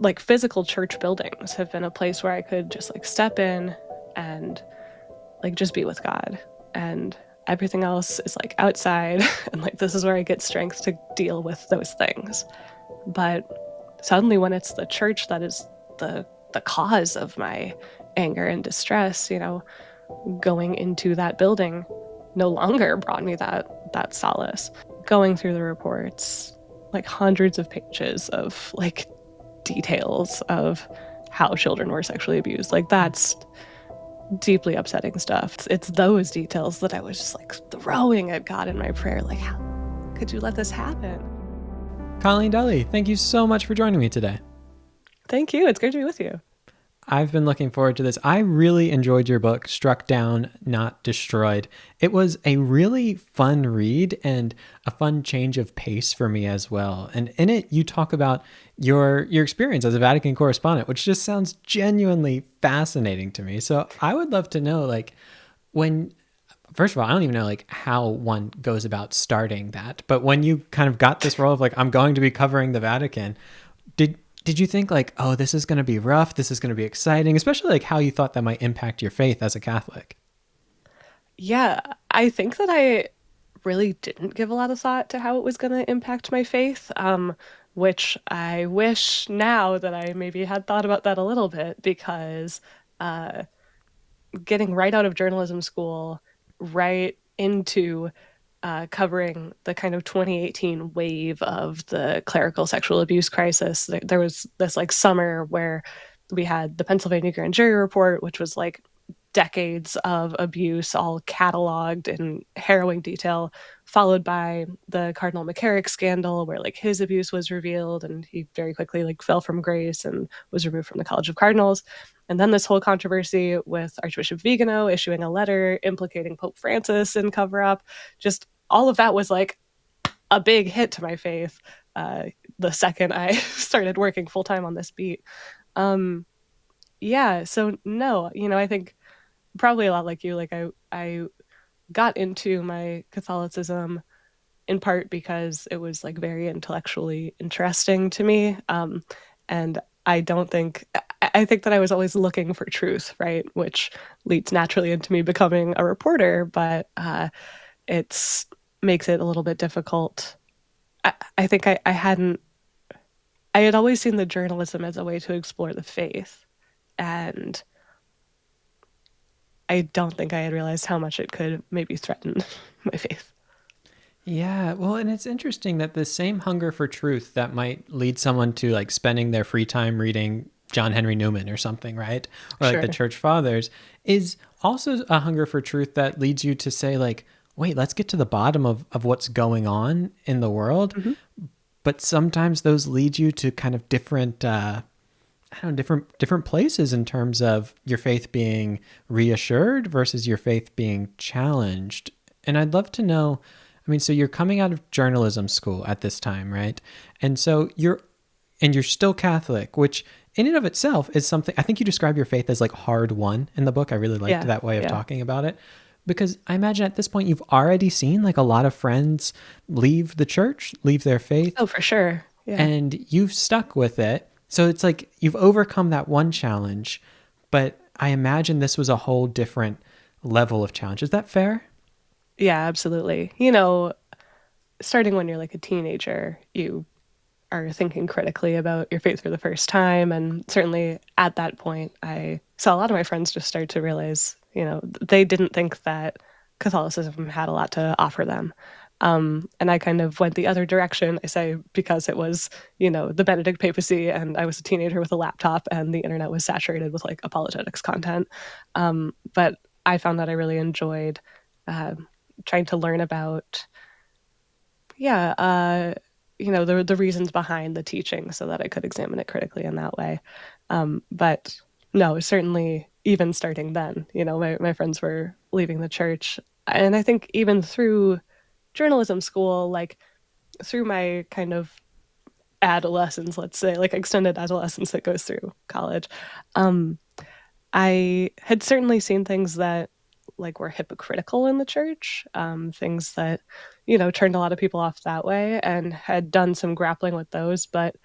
like physical church buildings have been a place where I could just like step in and like just be with God. And everything else is like outside. And like this is where I get strength to deal with those things. But suddenly when it's the church that is the cause of my anger and distress, going into that building no longer brought me that solace. Going through the reports, like hundreds of pages of like details of how children were sexually abused, like that's deeply upsetting stuff. It's those details that I was just like throwing at God in my prayer, like, how could you let this happen? Colleen Dulle, thank you so much for joining me today. Thank you. It's great to be with you. I've been looking forward to this. I really enjoyed your book, Struck Down, Not Destroyed. It was a really fun read and a fun change of pace for me as well. And in it, you talk about your experience as a Vatican correspondent, which just sounds genuinely fascinating to me. So I would love to know, like, when first of all, I don't even know like how one goes about starting that. But when you kind of got this role of like, I'm going to be covering the Vatican, did you think like, oh, this is going to be rough, this is going to be exciting, especially like how you thought that might impact your faith as a Catholic? Yeah, I think that I really didn't give a lot of thought to how it was going to impact my faith, which I wish now that I maybe had thought about that a little bit because uh, getting right out of journalism school, right into covering the kind of 2018 wave of the clerical sexual abuse crisis. There was this like summer where we had the Pennsylvania grand jury report, which was like decades of abuse all cataloged in harrowing detail, followed by the Cardinal McCarrick scandal where like his abuse was revealed and he very quickly like fell from grace and was removed from the College of Cardinals. And then this whole controversy with Archbishop Vigano issuing a letter implicating Pope Francis in cover up. Just all of that was like a big hit to my faith the second I started working full time on this beat. Um, yeah, so no, I think probably a lot like you. Like I got into my Catholicism in part because it was like very intellectually interesting to me. And I don't think I think that I was always looking for truth, right? Which leads naturally into me becoming a reporter, but it's makes it a little bit difficult. I think I had always seen the journalism as a way to explore the faith, and I don't think I had realized how much it could maybe threaten my faith. Yeah, well, and it's interesting that the same hunger for truth that might lead someone to like spending their free time reading John Henry Newman or something, right? Or like the Sure. church fathers is also a hunger for truth that leads you to say like, wait, let's get to the bottom of what's going on in the world. Hmm. But sometimes those lead you to kind of different I don't know, different places in terms of your faith being reassured versus your faith being challenged. And I'd love to know, I mean, so you're coming out of journalism school at this time, right? And so you're still Catholic, which in and of itself is something I think you describe your faith as like hard won in the book. I really liked Yeah. that way of Yeah. talking about it. Because I imagine at this point you've already seen like a lot of friends leave the church, leave their faith, Oh, for sure. Yeah. and you've stuck with it. So it's like you've overcome that one challenge, but I imagine this was a whole different level of challenge. Is that fair? Yeah, absolutely. Starting when you're like a teenager, you are thinking critically about your faith for the first time. And certainly at that point, I saw a lot of my friends just start to realize, they didn't think that Catholicism had a lot to offer them. And I kind of went the other direction. I say because it was, the Benedict papacy, and I was a teenager with a laptop, and the internet was saturated with like apologetics content. But I found that I really enjoyed uh, trying to learn about, yeah, the reasons behind the teaching, so that I could examine it critically in that way. But no, certainly even starting then, my friends were leaving the church, and I think even through journalism school, like through my kind of adolescence, let's say, like extended adolescence that goes through college, um, I had certainly seen things that like were hypocritical in the church, things that, turned a lot of people off that way, and had done some grappling with those. But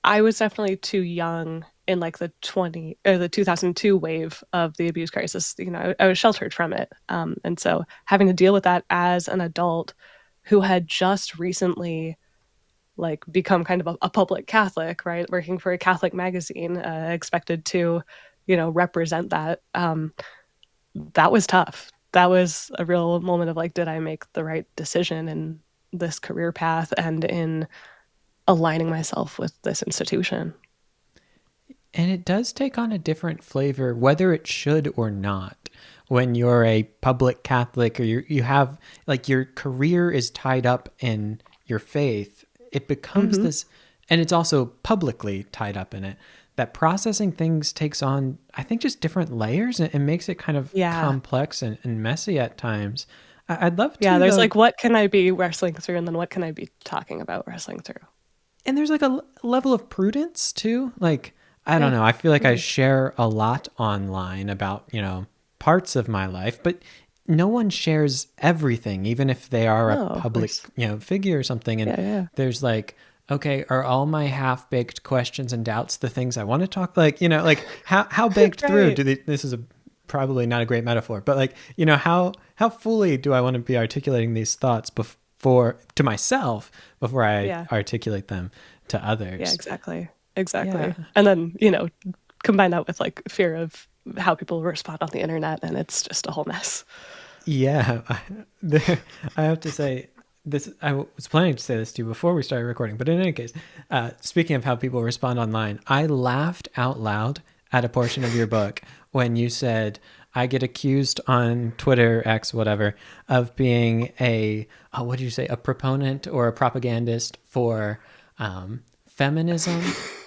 I was definitely too young in like the 2002 wave of the abuse crisis. I was sheltered from it. And so having to deal with that as an adult who had just recently like become kind of a public Catholic, right? Working for a Catholic magazine, expected to, represent that. That was tough. That was a real moment of like, did I make the right decision in this career path and in aligning myself with this institution? And it does take on a different flavor, whether it should or not. When you're a public Catholic or you have like your career is tied up in your faith, it becomes Hmm. this, and it's also publicly tied up in it. That processing things takes on, I think, just different layers and makes it kind of Yeah. complex and messy at times. I'd love Yeah. to, There's though, like, what can I be wrestling through? And then what can I be talking about wrestling through? and there's like a level of prudence too. Like, I don't Yeah. know. I feel like I Totally. share a lot online about, parts of my life, but no one shares everything, even if they are a No, of public, course. figure or something. And Yeah. Yeah. there's like, okay, are all my half-baked questions and doubts the things I want to talk, like, like how baked through Right. do they, this is a probably not a great metaphor, but like, how fully do I want to be articulating these thoughts before to myself before I Yeah. articulate them to Yeah. others? Exactly. Yeah. Exactly. And then, combine that with like fear of how people respond on the internet, and it's just a whole mess. Yeah. I have to say this, I was planning to say this to you before we started recording, but in any case, speaking of how people respond online, I laughed out loud at a portion of your book when you said, I get accused on Twitter, X, whatever, of being what did you say, a proponent or a propagandist for feminism,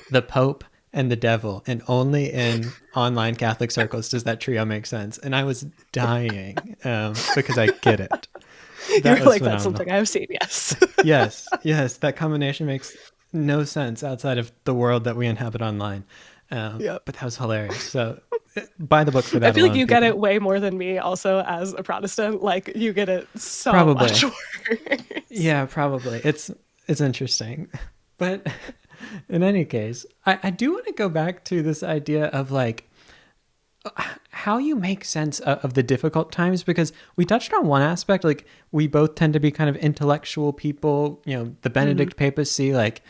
the Pope, and the devil. And only in online Catholic circles does that trio make sense. And I was dying because I get it. That You're was like, that's phenomenal. something I've seen. Yes. Yes, yes, that combination makes no sense outside of the world that we inhabit online. Yep. But that was hilarious. So buy the book for I that feel like alone, you get people. it way more than me also as a Protestant. Like you get it so much Probably. worse. Yeah, probably. It's interesting. But in any case, I do want to go back to this idea of like how you make sense of the difficult times, because we touched on one aspect, like we both tend to be kind of intellectual people, the Mhm. Benedict papacy, like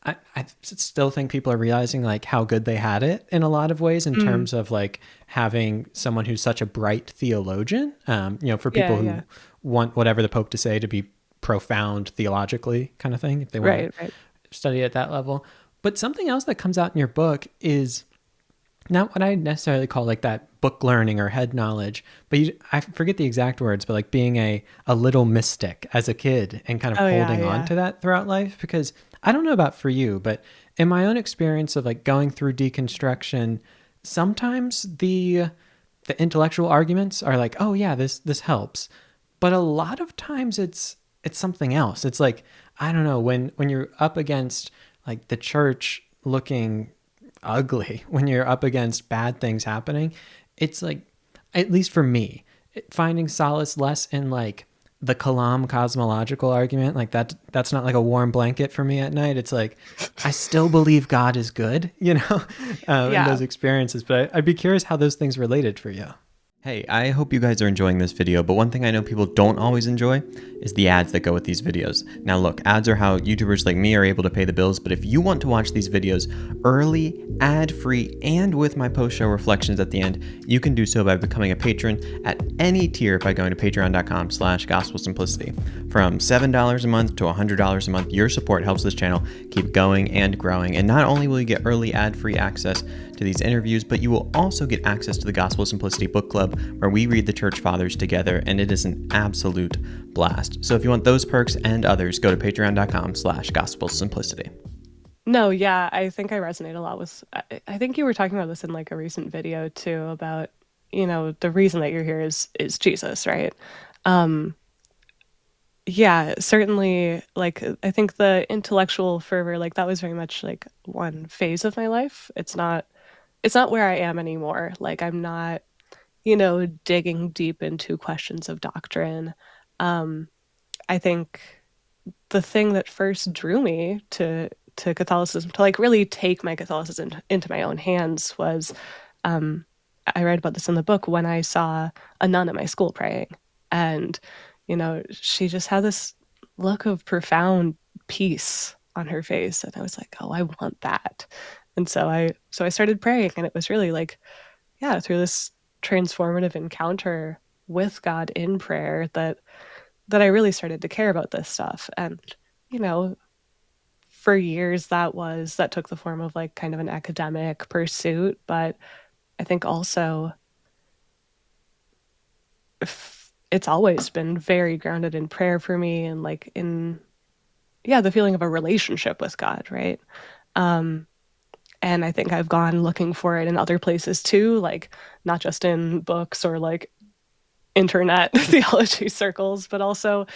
I still think people are realizing like how good they had it in a lot of ways in Mm. terms of like having someone who's such a bright theologian, for people Yeah, yeah. who want whatever the Pope to say to be profound theologically kind of thing, if they want to Right, right. study at that level. But something else that comes out in your book is not what I necessarily call like that book learning or head knowledge, but I forget the exact words, but like being a little mystic as a kid and kind of Oh yeah, holding on yeah. to that throughout life. Because I don't know about for you, but in my own experience of like going through deconstruction, sometimes the intellectual arguments are like, oh yeah, this helps, but a lot of times it's something else. It's like, I don't know, when you're up against like the church looking ugly, when you're up against bad things happening, it's like, at least for me, finding solace less in like the Kalam cosmological argument, like that's not like a warm blanket for me at night. It's like I still believe God is good, in Yeah. those experiences. But I'd be curious how those things related for you. Hey, I hope you guys are enjoying this video, but one thing I know people don't always enjoy is the ads that go with these videos. Now look, ads are how YouTubers like me are able to pay the bills, but if you want to watch these videos early, ad-free, and with my post-show reflections at the end, you can do so by becoming a patron at any tier by going to patreon.com/gospelsimplicity. From $7 a month to $100 a month, your support helps this channel keep going and growing, and not only will you get early ad-free access to these interviews, but you will also get access to the Gospel Simplicity Book Club, where we read the Church Fathers together, and it is an absolute blast. So if you want those perks and others, go to patreon.com/gospelsimplicity. No, yeah, I think I resonate a lot with I think you were talking about this in like a recent video too about, the reason that you're here is Jesus, right? Um yeah, certainly like I think the intellectual fervor, like that was very much like one phase of my life. It's not where I am anymore. Like I'm not, digging deep into questions of doctrine. Um I think the thing that first drew me to to Catholicism, to like really take my Catholicism into my own hands was, um, I read about this in the book when I saw a nun at my school praying. And, she just had this look of profound peace on her face. And I was like, oh, I want that. And so I started praying, and it was really like, yeah, through this transformative encounter with God in prayer that I really started to care about this stuff. And, you know, for years that took the form of like kind of an academic pursuit, but I think also it's always been very grounded in prayer for me, and like in, yeah, the feeling of a relationship with God, right? Um and I think I've gone looking for it in other places too, like not just in books or like internet theology circles, but also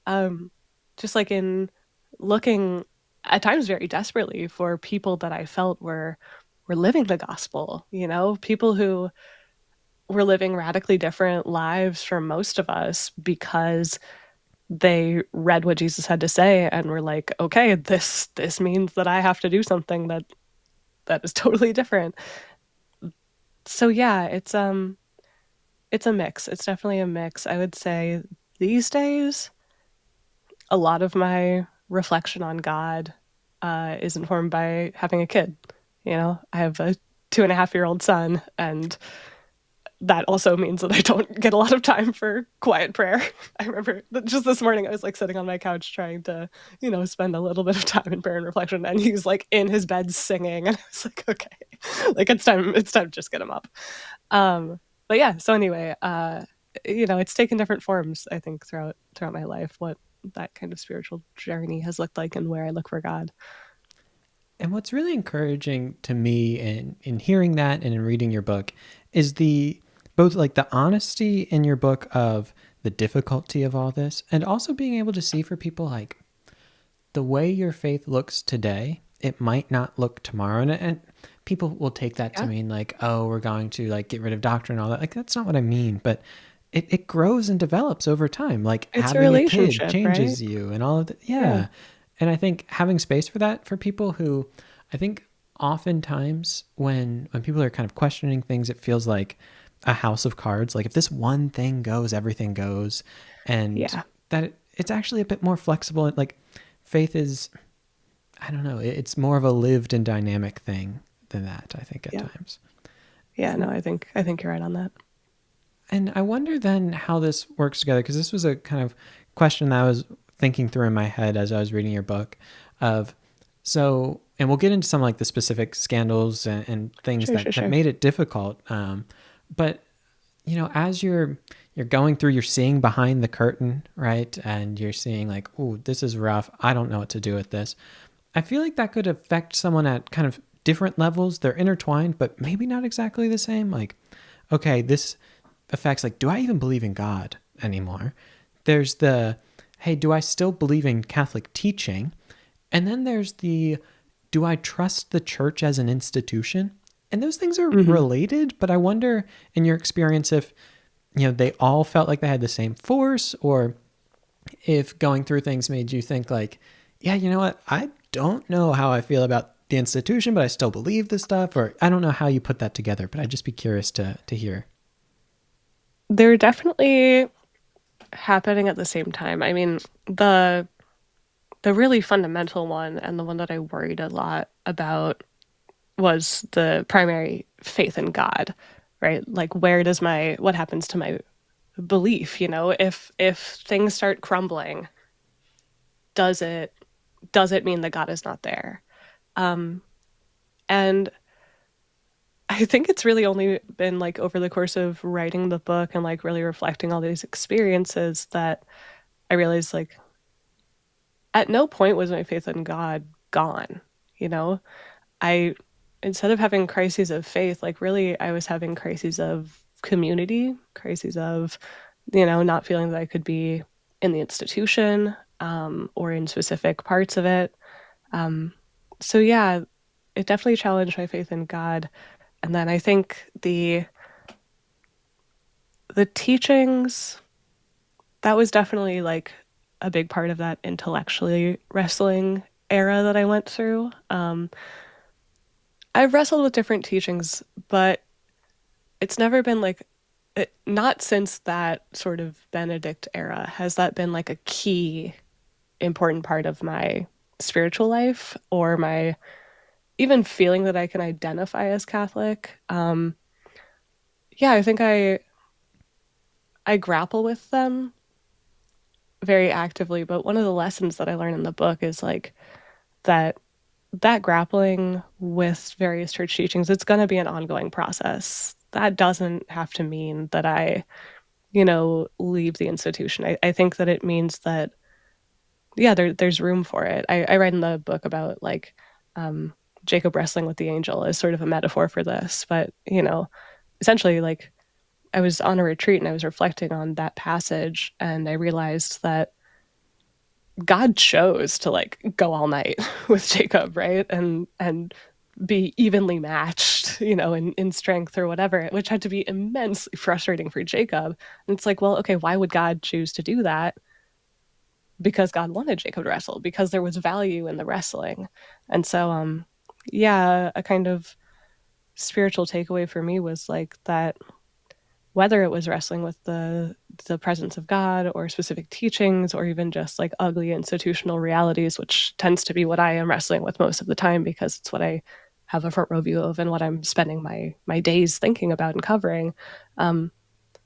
um, just like in looking at times very desperately for people that I felt were living the gospel, people who were living radically different lives from most of us because they read what Jesus had to say and were like, okay, this means that I have to do something that is totally different. So yeah, it's a mix. It's definitely a mix. I would say these days a lot of my reflection on God is informed by having a kid. I have a 2.5-year-old son, and that also means that I don't get a lot of time for quiet prayer. I remember that just this morning I was like sitting on my couch trying to, spend a little bit of time in prayer and reflection, and he's like in his bed singing, and I was like, okay, like it's time to just get him up. But yeah, so anyway, it's taken different forms, I think, throughout my life, what that kind of spiritual journey has looked like and where I look for God. And what's really encouraging to me in hearing that and in reading your book is the both like the honesty in your book of the difficulty of all this, and also being able to see for people like the way your faith looks today, it might not look tomorrow. And people will take that to Yeah, mean like, oh, we're going to like get rid of doctrine and all that. Like, that's not what I mean. But it grows and develops over time. Like it's a having a kid relationship, right? changes you and all of that. Yeah, Yeah. And I think having space for that for people who I think oftentimes when people are kind of questioning things, it feels like a house of cards. Like if this one thing goes, everything goes. And yeah, that it's actually a bit more flexible. Like faith is, I don't know, it's more of a lived and dynamic thing than that, I think, at yeah, times. yeah. And No, I think you're right on that. and I wonder then how this works together, because this was a kind of question that I was thinking through in my head as I was reading your book of, so, and we'll get into some like the specific scandals and things Sure, sure, that sure. made it difficult. But as you're going through, you're seeing behind the curtain, right? And you're seeing like, oh, this is rough. I don't know what to do with this. I feel like that could affect someone at kind of different levels. They're intertwined, but maybe not exactly the same. Like, okay, this affects like, do I even believe in God anymore? There's the, hey, do I still believe in Catholic teaching? And then there's the, do I trust the church as an institution? And those things are Hmm. related, but I wonder in your experience if, they all felt like they had the same force, or if going through things made you think like, yeah, you know what? I don't know how I feel about the institution, but I still believe this stuff, or I don't know how you put that together, but I'd just be curious to hear. They're definitely happening at the same time. I mean, the really fundamental one, and the one that I worried a lot about, was the primary faith in God, right? Like, what happens to my belief? If things start crumbling, does it does it mean that God is not there? Um, and I think it's really only been like over the course of writing the book and like really reflecting all these experiences that I realized like at no point was my faith in God gone. You know, I instead of having crises of faith, like really I was having crises of community, crises of, not feeling that I could be in the institution, or in specific parts of it. Um, so yeah, it definitely challenged my faith in God. And then I think the teachings, that was definitely like a big part of that intellectually wrestling era that I went through. I've wrestled with different teachings, but it's never been like not since that sort of Benedict era has that been like a key important part of my spiritual life or my even feeling that I can identify as Catholic. Yeah, I think I grapple with them very actively, but one of the lessons that I learned in the book is like that that grappling with various church teachings, it's going to be an ongoing process. That doesn't have to mean that I, leave the institution. I think that it means that, yeah, there's room for it. I write in the book about like um, Jacob wrestling with the angel as sort of a metaphor for this. But, essentially, like I was on a retreat and I was reflecting on that passage and I realized that God chose to like go all night with Jacob, right? And be evenly matched, in strength or whatever, which had to be immensely frustrating for Jacob. And it's like, well, okay, why would God choose to do that? Because God wanted Jacob to wrestle, because there was value in the wrestling. And so yeah, a kind of spiritual takeaway for me was like that whether it was wrestling with the presence of God or specific teachings or even just like ugly institutional realities, which tends to be what I am wrestling with most of the time because it's what I have a front row view of and what I'm spending my days thinking about and covering. Um,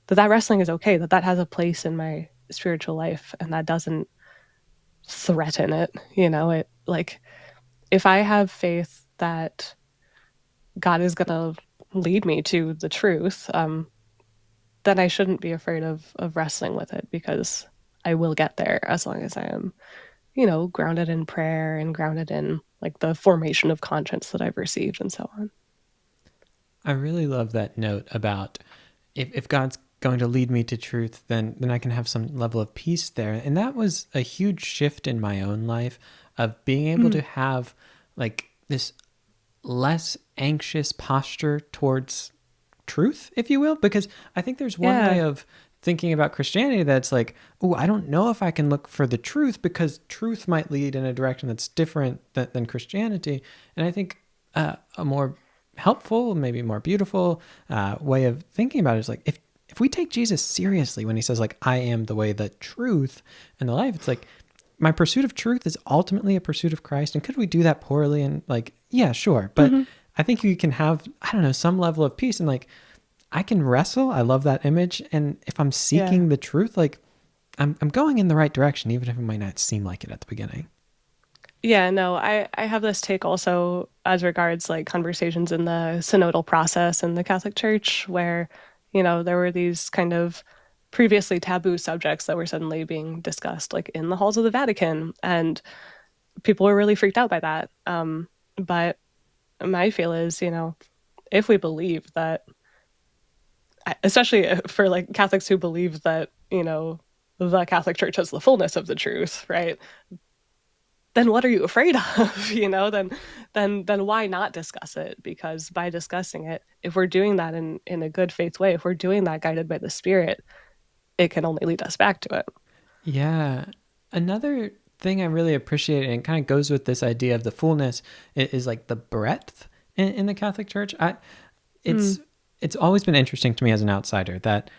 that wrestling is okay, that has a place in my spiritual life and that doesn't threaten it. It like if I have faith that God is gonna lead me to the truth, then I shouldn't be afraid of wrestling with it because I will get there as long as I am, grounded in prayer and grounded in like the formation of conscience that I've received and so on. I really love that note about if God's going to lead me to truth, then I can have some level of peace there. And that was a huge shift in my own life of being able Mm, to have like this less anxious posture towards truth, if you will, because I think there's one way yeah. of thinking about Christianity that's like, oh, I don't know if I can look for the truth because truth might lead in a direction that's different than Christianity. And I think a more helpful, maybe more beautiful way of thinking about it is like if we take Jesus seriously when he says like I am the way, the truth, and the life, it's like my pursuit of truth is ultimately a pursuit of Christ. And could we do that poorly? And like, yeah, sure. But Hmm. I think you can have, I don't know, some level of peace and like I can wrestle. I love that image. And if I'm Yeah. seeking the truth, like I'm going in the right direction, even if it might not seem like it at the beginning. Yeah, no, I have this take also as regards like conversations in the synodal process in the Catholic Church where, there were these kind of previously taboo subjects that were suddenly being discussed like in the halls of the Vatican and people were really freaked out by that. But my feel is, if we believe that, especially for like Catholics who believe that, the Catholic Church has the fullness of the truth, right? Then what are you afraid of? Then why not discuss it? Because by discussing it, if we're doing that in a good faith way, if we're doing that guided by the Spirit, it can only lead us back to it. Yeah. Another thing I really appreciate, and it kind of goes with this idea of the fullness, is like the breadth in the Catholic Church. Mm, It's it's always been interesting to me as an outsider that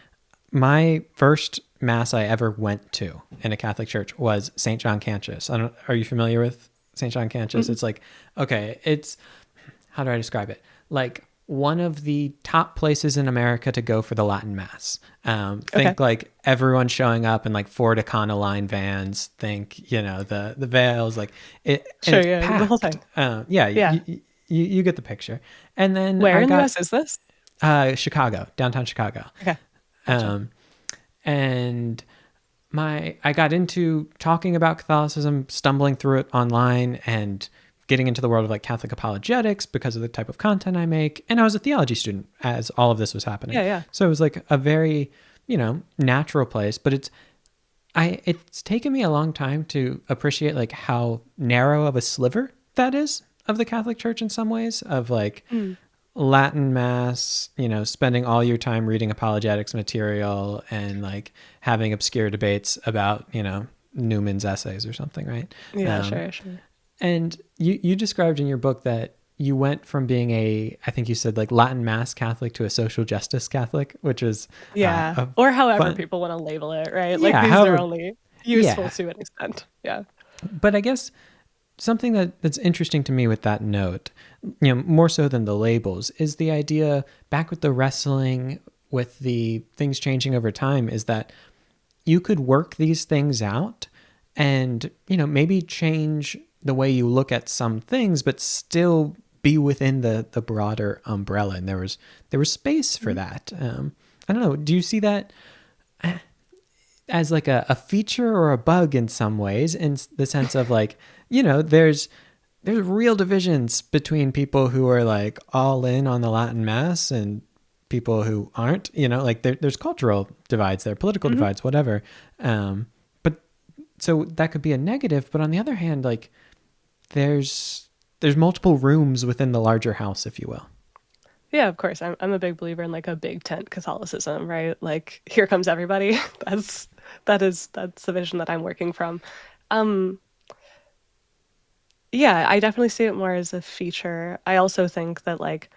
my first mass I ever went to in a Catholic church was St. John Cantius. Are you familiar with St. John Cantius? mm, It's like, okay, it's, how do I describe it? Like one of the top places in America to go for the Latin Mass. okay. Think like everyone showing up in like Ford Econoline vans. Think, the veils, like it, and Sure, it's yeah, the whole packed. thing. Yeah, Yeah. you get the picture. And then Where I in the got US is this? Chicago, downtown Chicago. Okay. Gotcha. Um, and I got into talking about Catholicism, stumbling through it online and getting into the world of like Catholic apologetics because of the type of content I make. And I was a theology student as all of this was happening. Yeah, yeah. So it was like a very, natural place, but it's taken me a long time to appreciate like how narrow of a sliver that is of the Catholic Church in some ways of like Mm. Latin mass, spending all your time reading apologetics material and like having obscure debates about, Newman's essays or something, right? Yeah, Um, sure, sure. And you described in your book that you went from being I think you said like Latin Mass Catholic to a social justice Catholic, which is Yeah. a Or however fun, people want to label it, right? Like yeah, these are however, only useful yeah. to an extent. Yeah. But I guess something that's interesting to me with that note, more so than the labels, is the idea back with the wrestling, with the things changing over time, is that you could work these things out and, maybe change the way you look at some things, but still be within the broader umbrella. And there was space for Mhm. that. I don't know. Do you see that as like a feature or a bug in some ways, in the sense of like, there's real divisions between people who are like all in on the Latin Mass and people who aren't, like there's cultural divides there, political Mhm. divides, whatever. But so that could be a negative, but on the other hand, like there's multiple rooms within the larger house, if you will. Yeah, of course. I'm a big believer in like a big tent Catholicism, right? Like here comes everybody. That's the vision that I'm working from. Um, yeah, I definitely see it more as a feature. I also think that like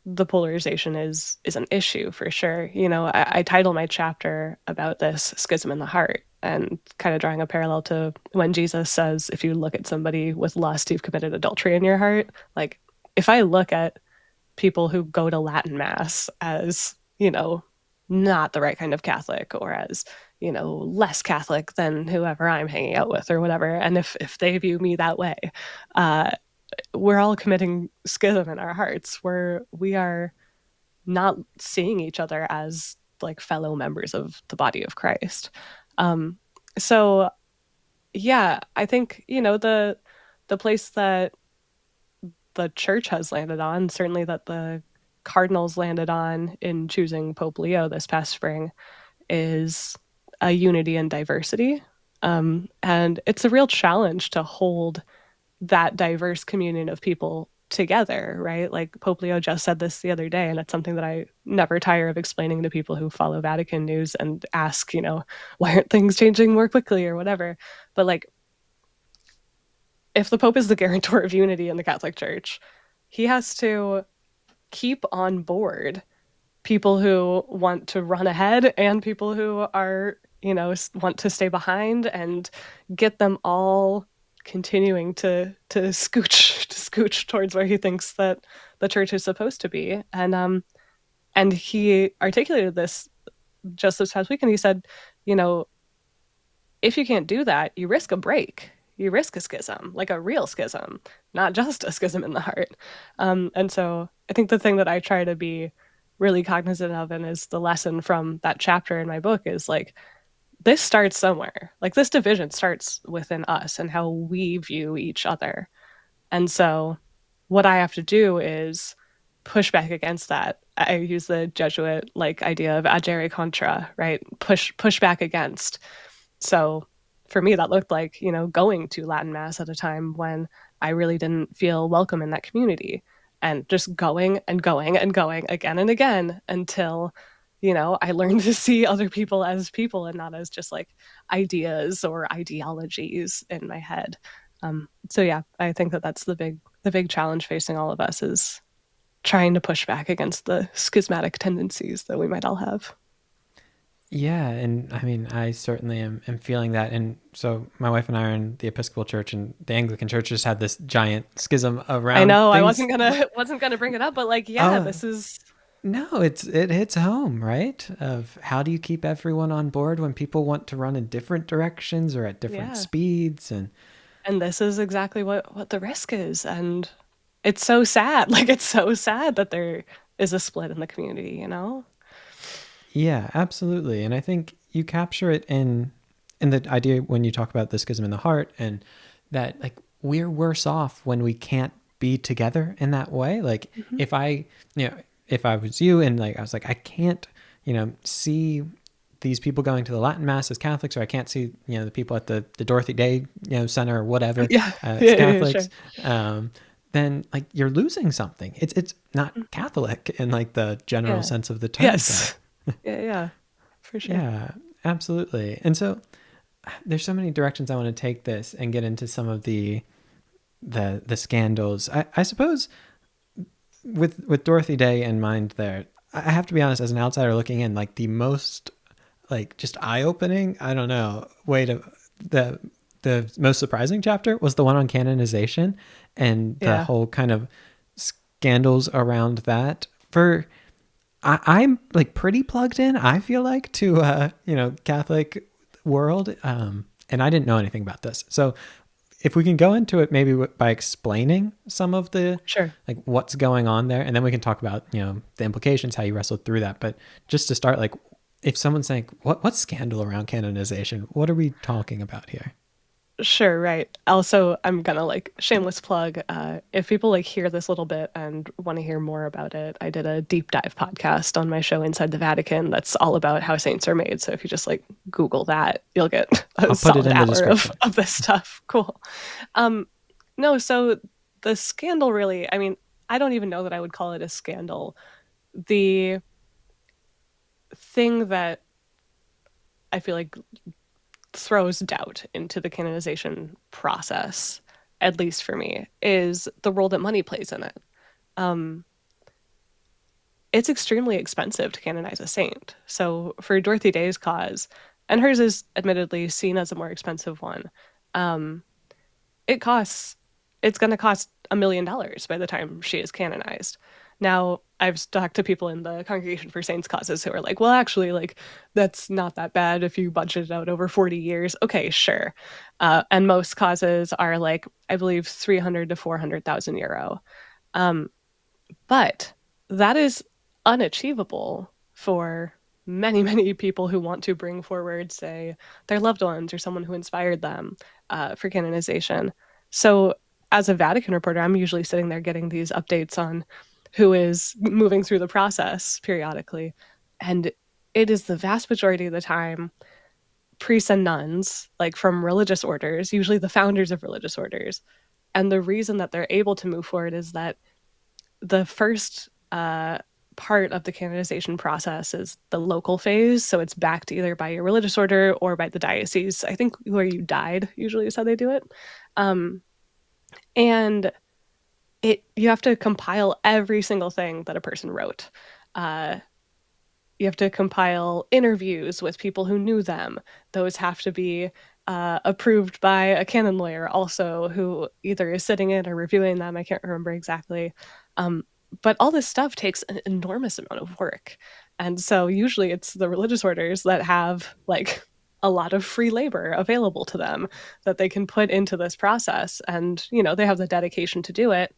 the polarization is an issue for sure. I title my chapter about this schism in the heart and kind of drawing a parallel to when Jesus says, if you look at somebody with lust, you've committed adultery in your heart. Like if I look at people who go to Latin Mass as, not the right kind of Catholic or as, less Catholic than whoever I'm hanging out with or whatever. And if they view me that way, uh, we're all committing schism in our hearts where we are not seeing each other as like fellow members of the body of Christ. Um, so yeah, I think, the place that the church has landed on, certainly that the cardinals landed on in choosing Pope Leo this past spring, is a unity and diversity. And it's a real challenge to hold that diverse communion of people together, right? Like Pope Leo just said this the other day, and it's something that I never tire of explaining to people who follow Vatican news and ask, why aren't things changing more quickly or whatever. But like, if the Pope is the guarantor of unity in the Catholic Church, he has to keep on board people who want to run ahead and people who are, want to stay behind and get them all continuing to scooch towards where he thinks that the church is supposed to be. And he articulated this just this past weekend. He said, you know, if you can't do that, you risk a break. You risk a schism, like a real schism, not just a schism in the heart. And so I think the thing that I try to be really cognizant of and is the lesson from that chapter in my book is like, this starts somewhere. Like, this division starts within us and how we view each other. And so what I have to do is push back against that. I use the Jesuit like idea of agere contra, right? Push back against. So for me, that looked like, going to Latin Mass at a time when I really didn't feel welcome in that community and just going and going and going again and again until, I learned to see other people as people and not as just like ideas or ideologies in my head. So yeah, I think that that's the big challenge facing all of us is trying to push back against the schismatic tendencies that we might all have. Yeah, and I mean, I certainly am feeling that. And so my wife and I are in the Episcopal Church, and the Anglican Church just had this giant schism I around know I things. wasn't gonna bring it up, but like, yeah, Oh, this is no, it hits home, right? Of how do you keep everyone on board when people want to run in different directions or at different yeah, speeds? And and this is exactly what the risk is, and it's so sad. Like, it's so sad that there is a split in the community. yeah, absolutely. And I think you capture it in the idea when you talk about the schism in the heart, and that like we're worse off when we can't be together in that way. Like Mhm. if I, if I was you and like I was like I can't, see these people going to the Latin Mass as Catholics, or I can't see, the people at the Dorothy Day, Center or whatever, Yeah, as yeah, yeah, yeah, sure. Catholics. Then like you're losing something. It's not Mm, Catholic in like the general yeah. sense of the term, then. Yes. Yeah, yeah, for sure. Yeah, absolutely. And so there's so many directions I want to take this and get into some of the the scandals. I suppose with Dorothy Day in mind, there, I have to be honest, as an outsider looking in, like the most like just eye opening. I don't know way to the the most surprising chapter was the one on canonization and the Yeah. whole kind of scandals around that. For I'm like pretty plugged in, I feel like, to Catholic world, and I didn't know anything about this. So if we can go into it maybe by explaining some of the Sure. like what's going on there, and then we can talk about the implications, how you wrestled through that. But just to start, like if someone's saying what's scandal around canonization, what are we talking about here? Sure, right. Also, I'm gonna like shameless plug. If people like hear this little bit and want to hear more about it, I did a deep dive podcast on my show Inside the Vatican that's all about how saints are made. So if you just like Google that, you'll get a I'll put it solid in the hour description. of this stuff. Cool. Um, no, so the scandal really, I mean, I don't even know that I would call it a scandal. The thing that I feel like throws doubt into the canonization process, at least for me, is the role that money plays in it. Um, it's extremely expensive to canonize a saint. So for Dorothy Day's cause, and hers is admittedly seen as a more expensive one, um, it costs, it's going to cost $1 million by the time she is canonized. Now, I've talked to people in the Congregation for Saints causes who are like, well, actually, like, that's not that bad if you budget it out over 40 years. Okay, sure. And most causes are like, I believe, 300 to 400,000 euro. Um, but that is unachievable for many, many people who want to bring forward, say, their loved ones or someone who inspired them for canonization. So, as a Vatican reporter, I'm usually sitting there getting these updates on who is moving through the process periodically. And it is the vast majority of the time priests and nuns, like from religious orders, usually the founders of religious orders. And the reason that they're able to move forward is that the first part of the canonization process is the local phase. So it's backed either by your religious order or by the diocese. I think where you died usually is how they do it. Um, and you have to compile every single thing that a person wrote. Uh, you have to compile interviews with people who knew them. Those have to be approved by a canon lawyer also, who either is sitting in or reviewing them. I can't remember exactly. Um, but all this stuff takes an enormous amount of work. And so usually it's the religious orders that have like a lot of free labor available to them that they can put into this process. And, they have the dedication to do it.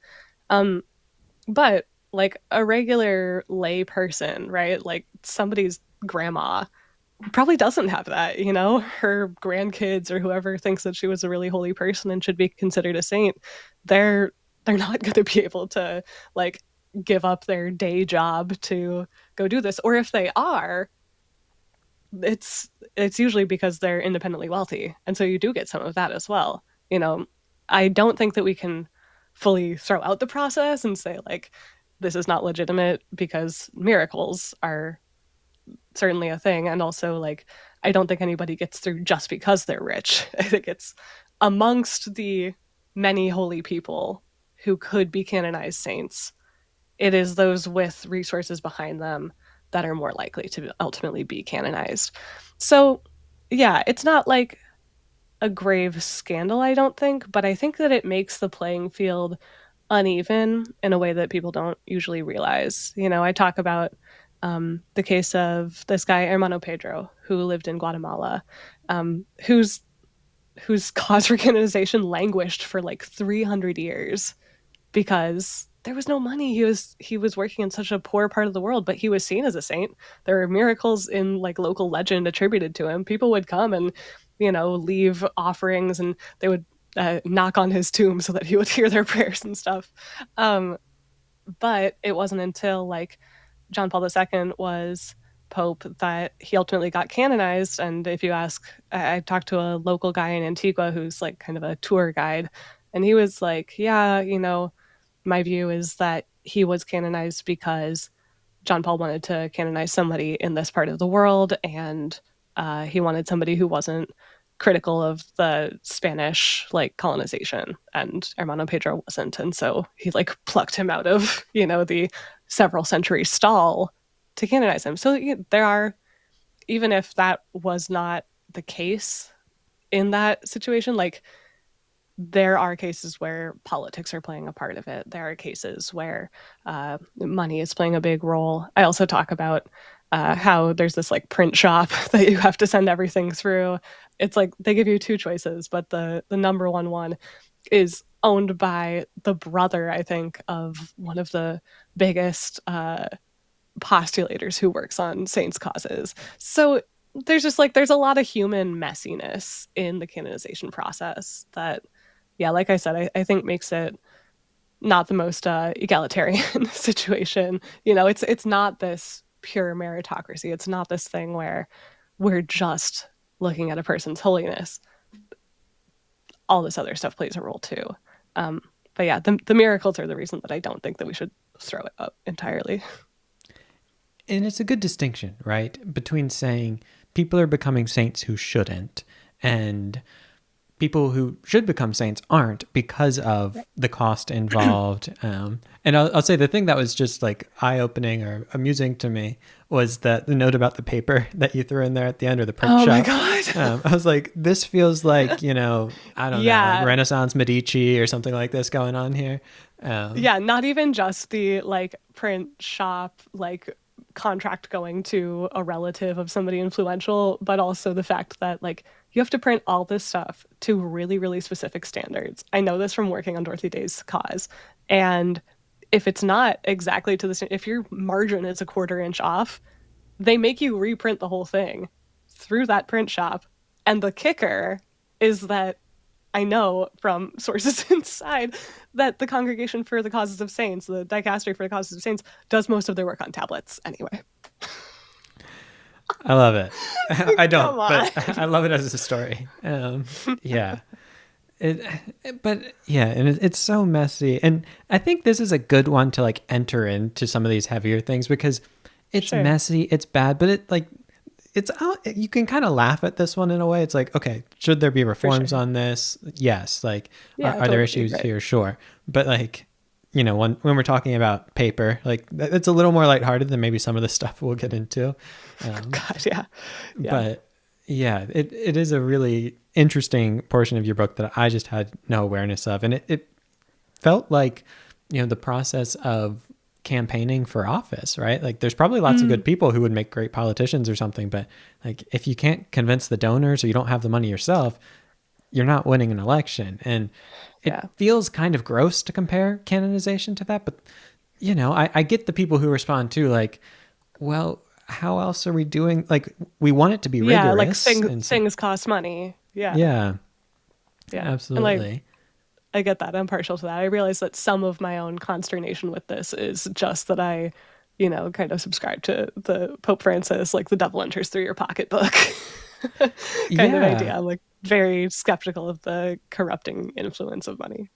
Um, but like a regular lay person, right? Like somebody's grandma probably doesn't have that, her grandkids or whoever thinks that she was a really holy person and should be considered a saint, they're not going to be able to like give up their day job to go do this. Or if they are, it's usually because they're independently wealthy. And so you do get some of that as well. You know, I don't think that we can fully throw out the process and say like this is not legitimate because miracles are certainly a thing. And also like I don't think anybody gets through just because they're rich. I think it's amongst the many holy people who could be canonized saints, it is those with resources behind them that are more likely to ultimately be canonized. So, yeah, it's not like a grave scandal, I don't think, but I think that it makes the playing field uneven in a way that people don't usually realize. I talk about the case of this guy, Hermano Pedro, who lived in Guatemala, whose cause for canonization languished for like 300 years because there was no money. He was working in such a poor part of the world, but he was seen as a saint. There were miracles in like local legend attributed to him. People would come and leave offerings, and they would knock on his tomb so that he would hear their prayers and stuff. Um, but it wasn't until like John Paul II was Pope that he ultimately got canonized. And if you ask, I talked to a local guy in Antigua who's like kind of a tour guide, and he was like, yeah, my view is that he was canonized because John Paul wanted to canonize somebody in this part of the world, and he wanted somebody who wasn't critical of the Spanish like colonization, and Hermano Pedro wasn't, and so he like plucked him out of the several century stall to canonize him. So there are, even if that was not the case in that situation, like there are cases where politics are playing a part of it. There are cases where money is playing a big role. I also talk about how there's this like print shop that you have to send everything through. It's like they give you two choices, but the number one is owned by the brother, I think, of one of the biggest postulators who works on saints' causes. So there's just like there's a lot of human messiness in the canonization process that, yeah, like I said, I think makes it not the most egalitarian situation. It's not this pure meritocracy. It's not this thing where we're just looking at a person's holiness. All this other stuff plays a role too. Um, but yeah, the miracles are the reason that I don't think that we should throw it up entirely. And it's a good distinction, right? Between saying people are becoming saints who shouldn't, and people who should become saints aren't because of the cost involved. And I'll say the thing that was just like eye-opening or amusing to me was that the note about the paper that you threw in there at the end, or the print Oh my shop. god. I was like, this feels like, I don't know, like Yeah. Renaissance Medici or something like this going on here. Yeah, not even just the like print shop like contract going to a relative of somebody influential, but also the fact that like you have to print all this stuff to really, really specific standards. I know this from working on Dorothy Day's cause. And if it's not exactly to the if your margin is a quarter inch off, they make you reprint the whole thing through that print shop. And the kicker is that I know from sources inside that the Congregation for the Causes of Saints, the Dicastery for the Causes of Saints, does most of their work on tablets anyway. I love it. I don't, Come on. but I love it as a story. Yeah. It, but yeah, and it's so messy. And I think this is a good one to like enter into some of these heavier things because it's Sure. messy, it's bad, but it's you can kind of laugh at this one in a way. It's like, okay, should there be For reforms sure. on this? Yes. Like, Yeah, are there totally. issues Right. here? Sure. But like, when we're talking about paper, like it's a little more lighthearted than maybe some of the stuff we'll get into. Um, God, yeah. Yeah. but yeah, it is a really interesting portion of your book that I just had no awareness of. And it felt like, the process of campaigning for office, right? Like there's probably lots of Mm, good people who would make great politicians or something, but like if you can't convince the donors or you don't have the money yourself, you're not winning an election. And it yeah. feels kind of gross to compare canonization to that, but I get the people who respond to like, well, how else are we doing? Like, we want it to be Yeah, like rigorous. And so, things cost money. Yeah. yeah, Yeah. And like absolutely. I get that. I'm partial to that. I realize that some of my own consternation with this is just that I, kind of subscribe to the Pope Francis, like the devil enters through your pocketbook kind of idea. Yeah. I'm like very skeptical of the corrupting influence of money.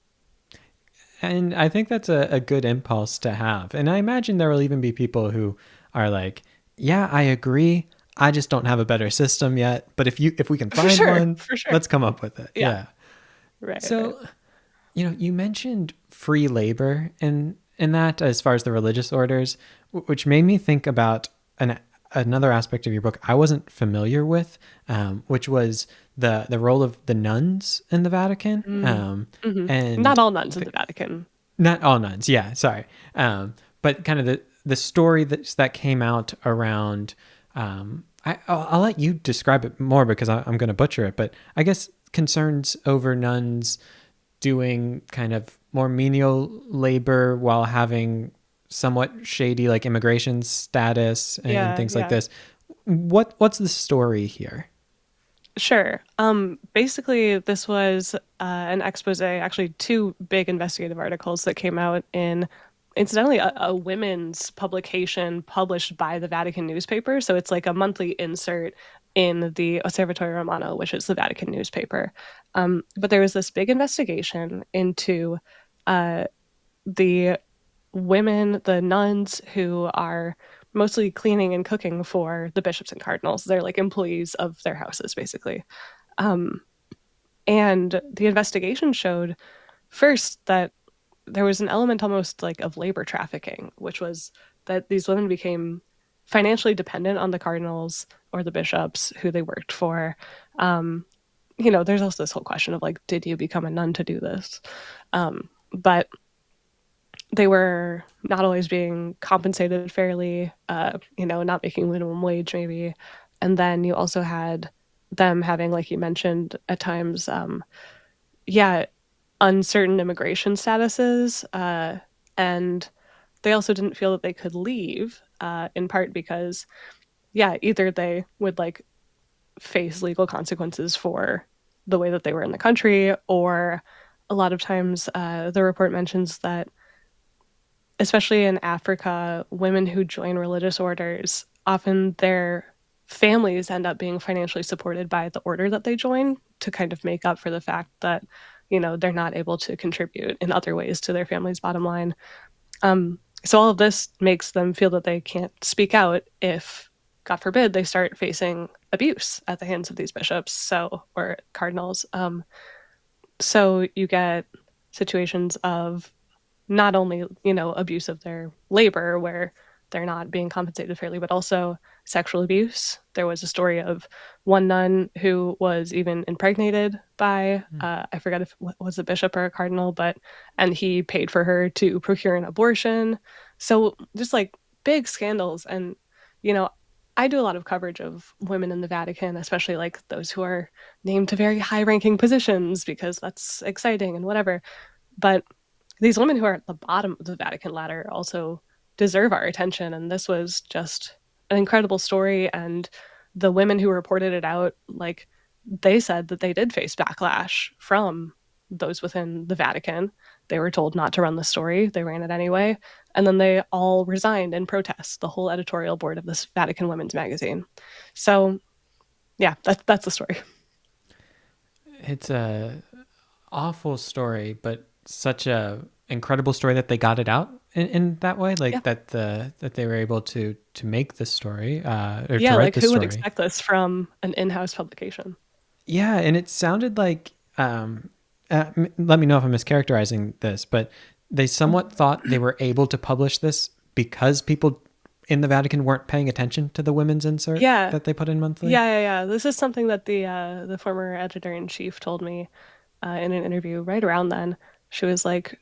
And I think that's a good impulse to have. And I imagine there will even be people who are like, yeah, I agree. I just don't have a better system yet. But if we can For find sure. one, For sure. let's come up with it. Yeah. Yeah. Right. Right. So, you mentioned free labor in that as far as the religious orders, which made me think about another aspect of your book I wasn't familiar with, which was the role of the nuns in the Vatican, Mm. Hmm. and Not all nuns in the, the Vatican. not all nuns. Yeah, sorry, but kind of the story that came out around. I'll let you describe it more because I'm going to butcher it, but I guess concerns over nuns doing kind of more menial labor while having somewhat shady like immigration status and Yeah. things like Yeah. this. What's the story here? Sure. Basically, this was an expose, actually, two big investigative articles that came out in, incidentally, a women's publication published by the Vatican newspaper. So it's like a monthly insert in the Osservatore Romano, which is the Vatican newspaper. But there was this big investigation into uh, the women, the nuns who are mostly cleaning and cooking for the bishops and cardinals. They're like employees of their houses, basically. And the investigation showed first that there was an element almost like of labor trafficking, which was that these women became financially dependent on the cardinals or the bishops who they worked for. Um, there's also this whole question of like, did you become a nun to do this? But they were not always being compensated fairly, not making minimum wage maybe. And then you also had them having, like you mentioned, at times, yeah, uncertain immigration statuses. And they also didn't feel that they could leave, in part because, yeah, either they would like face legal consequences for the way that they were in the country, or a lot of times the report mentions that especially in Africa, women who join religious orders, often their families end up being financially supported by the order that they join to kind of make up for the fact that, they're not able to contribute in other ways to their family's bottom line. So all of this makes them feel that they can't speak out if, God forbid, they start facing abuse at the hands of these bishops, or cardinals. So you get situations of not only, abuse of their labor where they're not being compensated fairly, but also sexual abuse. There was a story of one nun who was even impregnated by, I forget if it was a bishop or a cardinal, and he paid for her to procure an abortion. So just like big scandals. And, you know, I do a lot of coverage of women in the Vatican, especially like those who are named to very high ranking positions because that's exciting and whatever. But these women who are at the bottom of the Vatican ladder also deserve our attention. And this was just an incredible story. And the women who reported it out, like, they said that they did face backlash from those within the Vatican. They were told not to run the story, they ran it anyway. And then they all resigned in protest, the whole editorial board of this Vatican Women's magazine. So, yeah, that's the story. It's a awful story, but such a incredible story that they got it out in that way, Yeah. like that they were able to make this story or to Yeah, write like this who would story. expect this from an in house publication? Yeah, and it sounded like let me know if I'm mischaracterizing this, but they somewhat thought they were able to publish this because people in the Vatican weren't paying attention to the women's insert Yeah. that they put in monthly. Yeah. This is something that the former editor in chief told me in an interview right around then. She was like,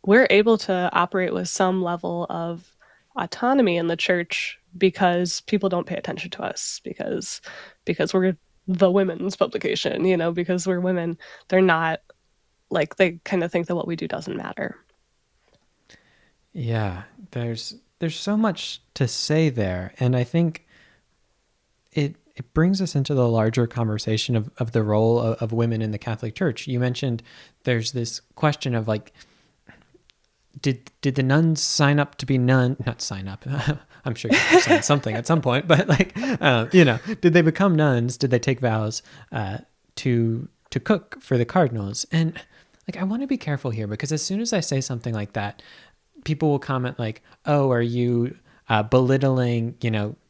"We're able to operate with some level of autonomy in the church because people don't pay attention to us because we're the women's publication, because we're women. They're not like they kind of think that what we do doesn't matter." Yeah, there's so much to say there, and I think it brings us into the larger conversation of the role of women in the Catholic Church. You mentioned there's this question of like, did the nuns sign up to be nun? Not sign up. I'm sure you have to sign something at some point, but like, did they become nuns? Did they take vows to cook for the cardinals? And like, I want to be careful here because as soon as I say something like that, people will comment like, "Oh, are you belittling,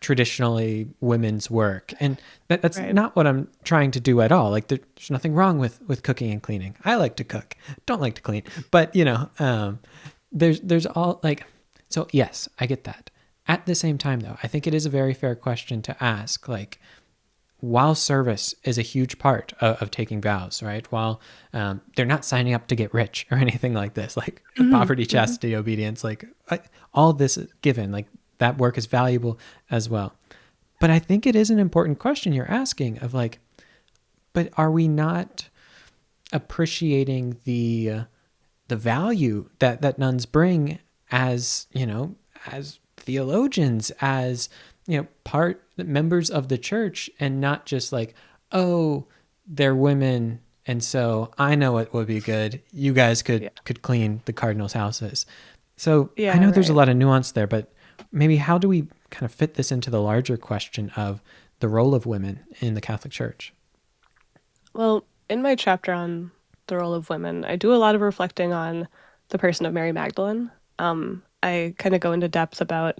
traditionally women's work?" And that's Right. not what I'm trying to do at all. Like, there's nothing wrong with cooking and cleaning. I like to cook, don't like to clean, but there's all like, so yes, I get that. At the same time, though, I think it is a very fair question to ask, like, while service is a huge part of taking vows, right? While they're not signing up to get rich or anything like this, like Hmm. poverty, Hmm. chastity, obedience, like all this is given, like that work is valuable as well. But I think it is an important question you're asking of like, but are we not appreciating the value that nuns bring as as theologians, as part members of the church, and not just like, oh, they're women and so I know it would be good, you guys could Yeah. could clean the cardinals houses. So I Yeah, know there's a right. lot of nuance there, but maybe how do we kind of fit this into the larger question of the role of women in the Catholic Church? Well, in my chapter on the role of women, I do a lot of reflecting on the person of Mary Magdalene. I kind of go into depth about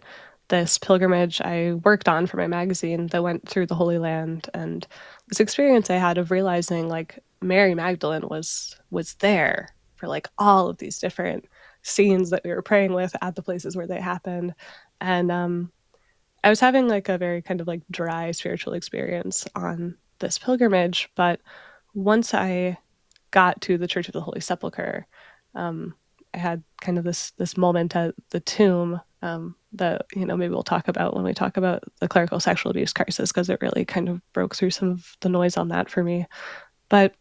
this pilgrimage I worked on for my magazine that went through the Holy Land, and this experience I had of realizing like Mary Magdalene was there for like all of these different scenes that we were praying with at the places where they happened. And I was having like a very kind of like dry spiritual experience on this pilgrimage, but once I got to the Church of the Holy Sepulchre, um, I had kind of this moment at the tomb that maybe we'll talk about when we talk about the clerical sexual abuse crisis, because it really kind of broke through some of the noise on that for me. But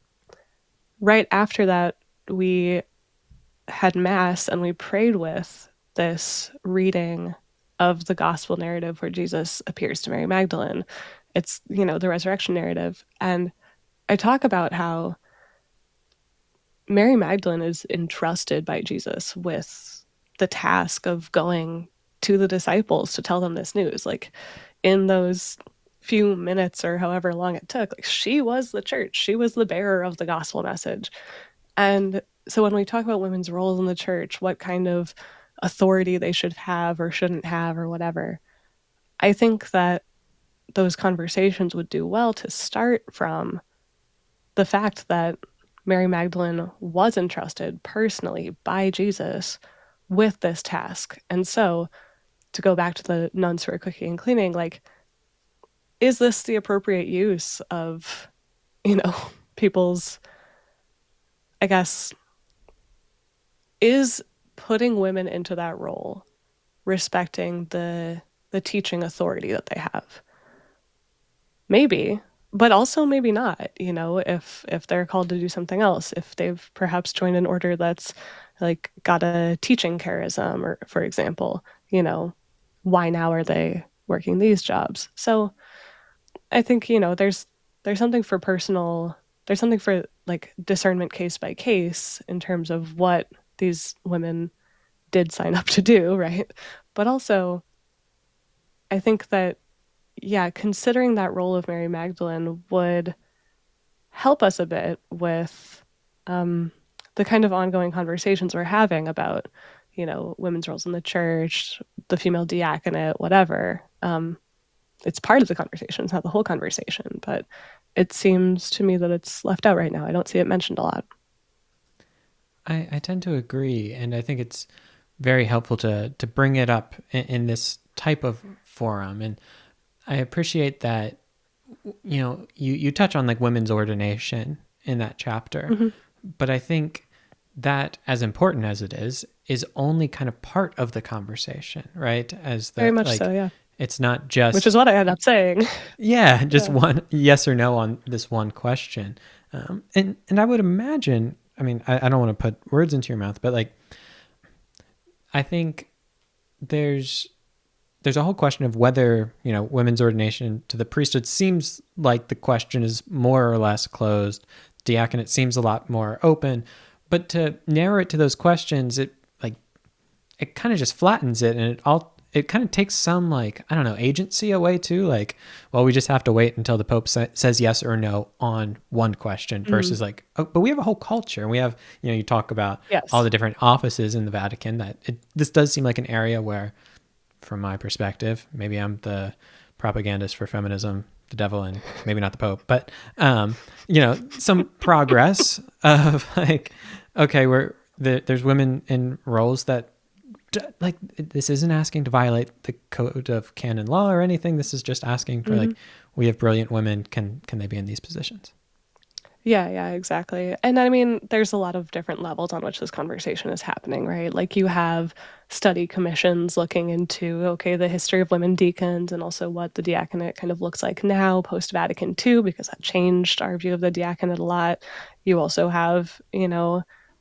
right after that, we had mass and we prayed with this reading of the gospel narrative where Jesus appears to Mary Magdalene. It's the resurrection narrative, and I talk about how Mary Magdalene is entrusted by Jesus with the task of going to the disciples to tell them this news. Like in those few minutes or however long it took, like she was the church, she was the bearer of the gospel message. And so when we talk about women's roles in the church, what kind of authority they should have or shouldn't have or whatever, I think that those conversations would do well to start from the fact that Mary Magdalene was entrusted personally by Jesus with this task. And so, to go back to the nuns who are cooking and cleaning, like, is this the appropriate use of, you know, people's, I guess, is putting women into that role respecting the teaching authority that they have? Maybe, but also maybe not, if they're called to do something else, if they've perhaps joined an order that's like got a teaching charism, or for example, why now are they working these jobs? So I think, there's something for like discernment case by case in terms of what these women did sign up to do, right? But also, I think that, yeah, considering that role of Mary Magdalene would help us a bit with um, the kind of ongoing conversations we're having about, women's roles in the church, the female diaconate, whatever. It's part of the conversation, it's not the whole conversation, but it seems to me that it's left out right now. I don't see it mentioned a lot. I tend to agree, and I think it's very helpful to bring it up in this type of forum. And I appreciate that you touch on like women's ordination in that chapter, Mm-hmm. but I think that, as important as it is only kind of part of the conversation, right? As Very the much so, like, yeah. it's not Which is just what I end up saying. yeah, just Yeah. one yes or no on this one question. And I would imagine, I mean, I don't want to put words into your mouth, but like, I think there's there's a whole question of whether, women's ordination to the priesthood seems like the question is more or less closed. Diaconate seems a lot more open, but to narrow it to those questions, it kind of just flattens it, and it kind of takes some, like, I don't know, agency away too. Like, well, we just have to wait until the Pope says yes or no on one question Mm. versus like, oh, but we have a whole culture, and we have, you talk about all Yes. the different offices in the Vatican, that this does seem like an area where, from my perspective, maybe I'm the propagandist for feminism, the devil, and maybe not the Pope, but some progress of like, okay, there's women in roles that, like, this isn't asking to violate the code of canon law or anything. This is just asking for, Hmm. like, we have brilliant women. Can they be in these positions? Yeah, yeah, exactly. And I mean, there's a lot of different levels on which this conversation is happening, right? Like you have study commissions looking into, okay, the history of women deacons and also what the diaconate kind of looks like now post Vatican II, because that changed our view of the diaconate a lot. You also have,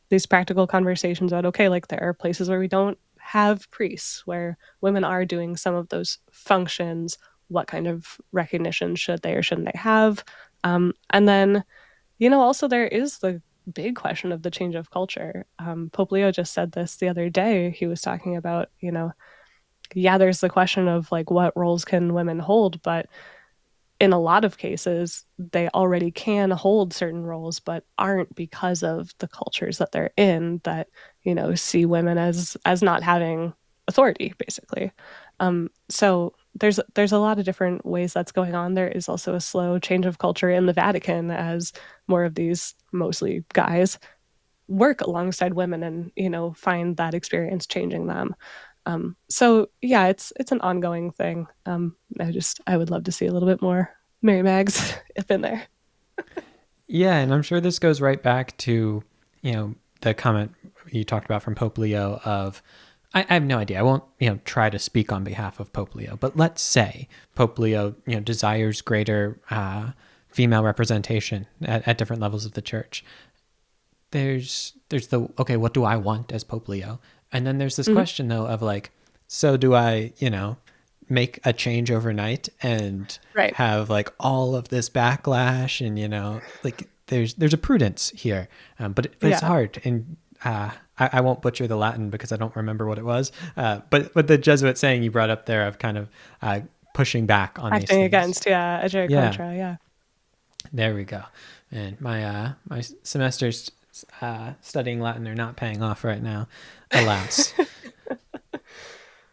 these practical conversations about, okay, like there are places where we don't have priests, where women are doing some of those functions. What kind of recognition should they or shouldn't they have? And then also there is the big question of the change of culture. Pope Leo just said this the other day. He was talking about, yeah, there's the question of like what roles can women hold, but in a lot of cases, they already can hold certain roles, but aren't because of the cultures that they're in that, see women as not having authority, basically. So there's a lot of different ways that's going on. There is also a slow change of culture in the Vatican as more of these mostly guys work alongside women and find that experience changing them. So yeah, it's an ongoing thing. I would love to see a little bit more Mary Mags up in there. Yeah, and I'm sure this goes right back to, the comment you talked about from Pope Leo of, I have no idea. I won't, try to speak on behalf of Pope Leo, but let's say Pope Leo, desires greater female representation at different levels of the church. There's the, okay, what do I want as Pope Leo? And then there's this Hmm. question though of like, so do I, make a change overnight and Right. have like all of this backlash and like there's a prudence here, but it's Yeah. hard. And I won't butcher the Latin because I don't remember what it was, but the Jesuit saying you brought up there of kind of pushing back on these Acting things. against, yeah, agere Yeah, contra, yeah. there we go. And my semesters studying Latin are not paying off right now, alas.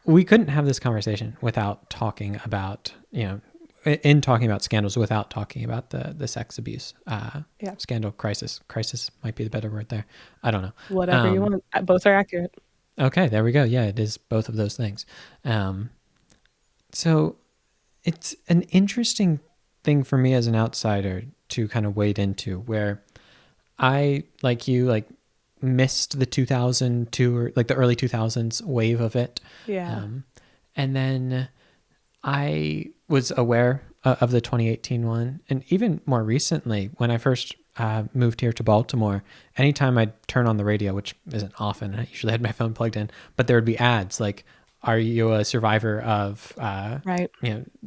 We couldn't have this conversation without talking about, in talking about scandals, without talking about the sex abuse Yeah. scandal crisis. Crisis might be the better word there. I don't know. Whatever you Um, want. Both are accurate. okay, there we go. Yeah, it is both of those things. Um, so it's an interesting thing for me as an outsider to kind of wade into, where I, like you, like missed the 2002 or like the early 2000s wave of it. Yeah. Um, and then I was aware of the 2018 one. And even more recently, when I first moved here to Baltimore, anytime I'd turn on the radio, which isn't often, I usually had my phone plugged in, but there would be ads like, are you a survivor of, Right.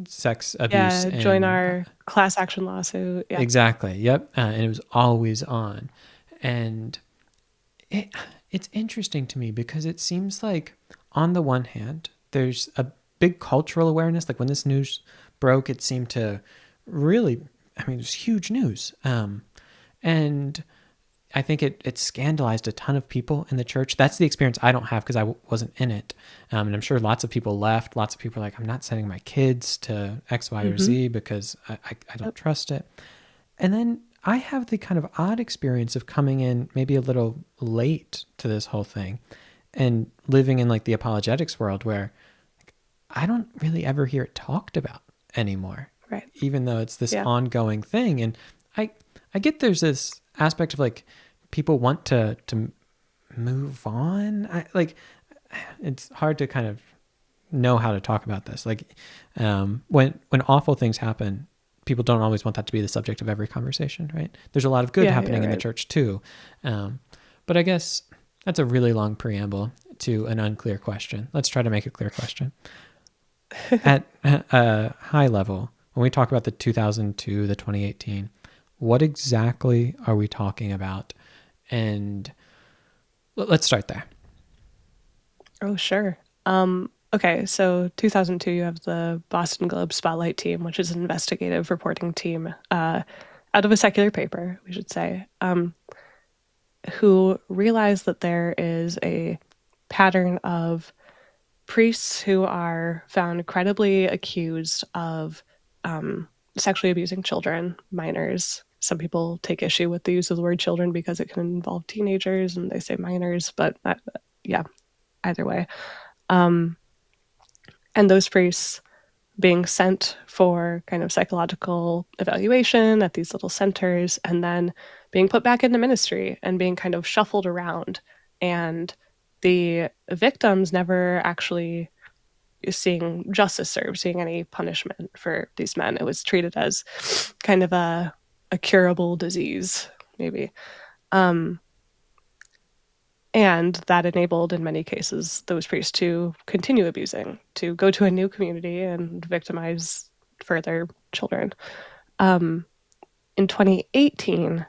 sex abuse? Yeah. Join And our class action lawsuit. Yeah. exactly. Yep. And it was always on. And it, it's interesting to me because it seems like, on the one hand, there's a big cultural awareness. Like when this news broke, it seemed to really, I mean, it was huge news. And I think it scandalized a ton of people in the church. That's the experience I don't have because wasn't in it. And I'm sure lots of people left. Lots of people are like, I'm not sending my kids to X, Y, or Hmm. Z because I don't Yep. trust it. And then I have the kind of odd experience of coming in maybe a little late to this whole thing and living in like the apologetics world where I don't really ever hear it talked about anymore, Right. even though it's this Yeah. ongoing thing. And I I get there's this aspect of like people want to move on. Like it's hard to kind of know how to talk about this. Like when awful things happen, people don't always want that to be the subject of every conversation, right? There's a lot of good Yeah. Yeah. happening in the Right. church too, but I guess that's a really long preamble to an unclear question. Let's try to make a clear question. At a high level, when we talk about the 2002, the 2018, what exactly are we talking about? And let's start there. Oh, sure. Okay, so 2002, you have the Boston Globe Spotlight Team, which is an investigative reporting team out of a secular paper, we should say, who realized that there is a pattern of priests who are found credibly accused of sexually abusing children, minors. Some people take issue with the use of the word children because it can involve teenagers and they say minors, but yeah, either way. Um, and those priests being sent for kind of psychological evaluation at these little centers and then being put back into ministry and being kind of shuffled around. And the victims never actually seeing justice served, seeing any punishment for these men. It was treated as kind of a curable disease, maybe. Um, and that enabled, in many cases, those priests to continue abusing, to go to a new community and victimize further children. Um, in 2018,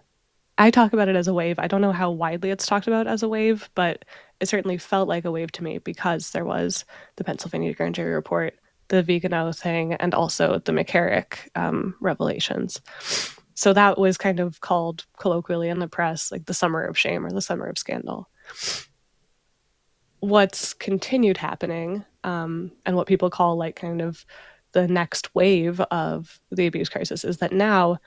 I talk about it as a wave. I don't know how widely it's talked about as a wave, but it certainly felt like a wave to me because there was the Pennsylvania grand jury report, the Vigano thing, and also the McCarrick revelations. So that was kind of called colloquially in the press like the summer of shame or the summer of scandal. What's continued happening and what people call like kind of the next wave of the abuse crisis is that now,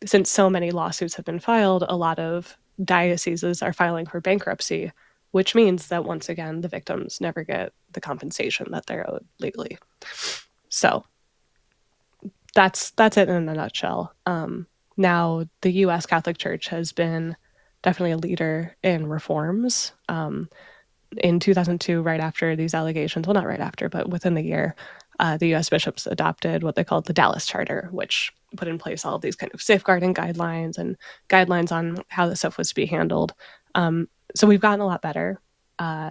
since so many lawsuits have been filed, a lot of dioceses are filing for bankruptcy, which means that once again, the victims never get the compensation that they're owed legally. So that's it in a nutshell. Now, the U.S. Catholic Church has been definitely a leader in reforms. In 2002, right after these allegations, well, not right after, but within the year, the US bishops adopted what they called the Dallas Charter, which put in place all of these kind of safeguarding guidelines and guidelines on how this stuff was to be handled. So we've gotten a lot better.